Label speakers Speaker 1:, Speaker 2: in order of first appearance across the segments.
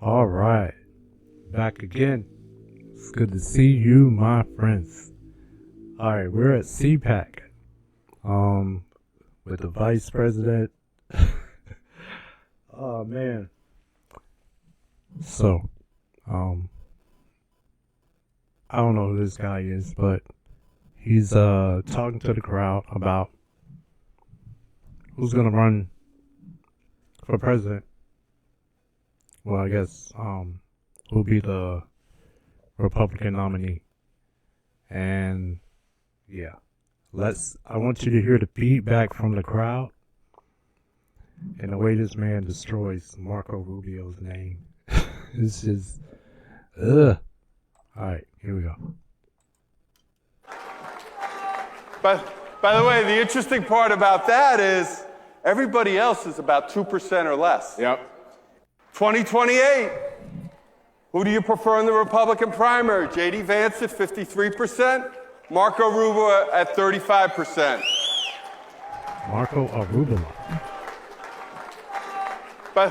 Speaker 1: All right, back again. It's good to see you, my friends. All right, we're at CPAC, with the vice president. Oh man. So, I don't know who this guy is, but he's talking to the crowd about who's gonna run for president. Well, I guess who'll be the Republican nominee. And yeah, I want you to hear the feedback from the crowd and the way this man destroys Marco Rubio's name. It's just ugh. Alright, here we go.
Speaker 2: By the way, the interesting part about that is everybody else is about 2% or less.
Speaker 3: Yep.
Speaker 2: 2028. Who do you prefer in the Republican primary? J.D. Vance at 53%, Marco Rubio at 35%.
Speaker 1: Marco Arubula.
Speaker 2: By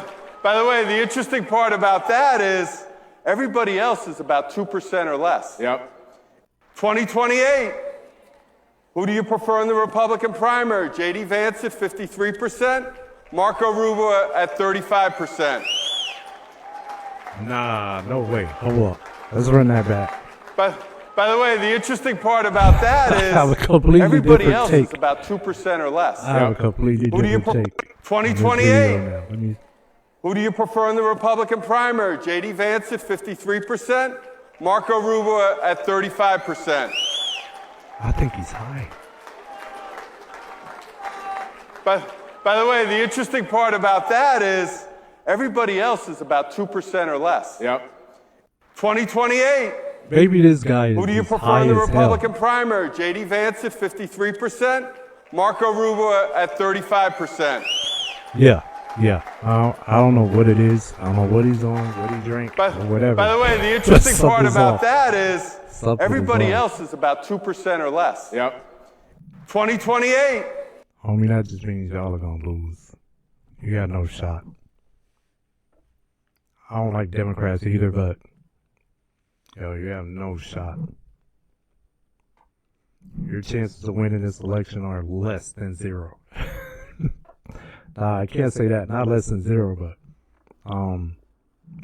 Speaker 2: the way, the interesting part about that is everybody else is about 2% or less.
Speaker 3: Yep.
Speaker 2: 2028. Who do you prefer in the Republican primary? J.D. Vance at 53%, Marco Rubio at 35%.
Speaker 1: Nah, no way. Hold up. Let's run that back.
Speaker 2: By the way, the interesting part about that is
Speaker 1: I have a completely
Speaker 2: everybody
Speaker 1: different
Speaker 2: else
Speaker 1: take.
Speaker 2: is about 2% or less.
Speaker 1: I have a completely
Speaker 2: Who do you
Speaker 1: different take.
Speaker 2: 2028. Who do you prefer in the Republican primary? J.D. Vance at 53%, Marco Rubio at 35%.
Speaker 1: I think he's high.
Speaker 2: By the way, the interesting part about that is everybody else is about 2% or less.
Speaker 3: Yep.
Speaker 2: 2028.
Speaker 1: Maybe this guy is
Speaker 2: Who do you
Speaker 1: as
Speaker 2: prefer
Speaker 1: high
Speaker 2: in the
Speaker 1: as
Speaker 2: Republican
Speaker 1: hell.
Speaker 2: primary? J.D. Vance at 53%, Marco Rubio at 35%.
Speaker 1: Yeah. I don't know what it is. I don't know what he's on, what he drank, or whatever.
Speaker 2: By the way, the interesting part
Speaker 1: Something's
Speaker 2: about
Speaker 1: off.
Speaker 2: that is
Speaker 1: Something
Speaker 2: everybody
Speaker 1: is
Speaker 2: else is about 2% or less.
Speaker 3: Yep.
Speaker 2: 2028.
Speaker 1: Homie, that just means y'all are gonna lose. You got no shot. I don't like Democrats either, but yo, you have no shot. Your chances of winning this election are less than zero. Nah, I can't say that. Not less than zero, but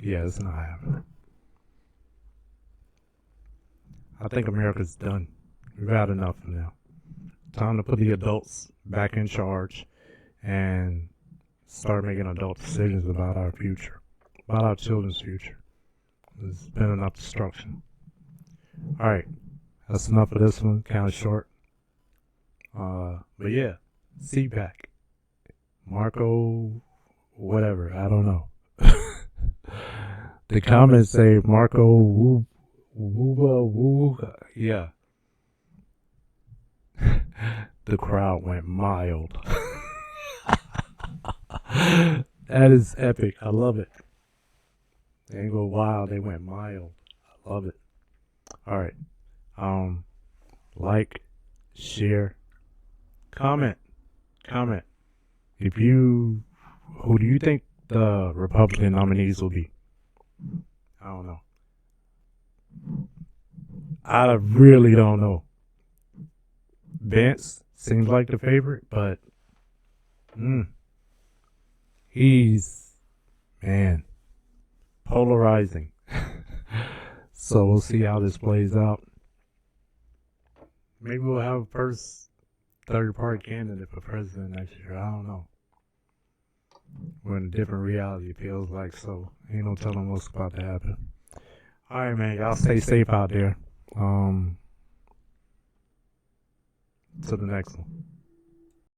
Speaker 1: yeah, it's not happening. I think America's done. We've had enough now. Time to put the adults back in charge and start making adult decisions about our future, about our children's future. There's been enough destruction. All right, that's enough of this one. Kind of short. But yeah, CPAC. Marco, whatever, I don't know. The comments say Marco woo, yeah. The crowd went mild. That is epic. I love it. They didn't go wild, they went mild. I love it. Alright. Like, share, comment. Who do you think the Republican nominees will be? I don't know. I really don't know. Vance seems like the favorite, but he's, man, polarizing. So we'll see how this plays out. Maybe we'll have a first third-party candidate for president next year. I don't know. We're in a different reality, it feels like, so ain't no telling what's about to happen. Alright, man, y'all stay safe out there. To the next one.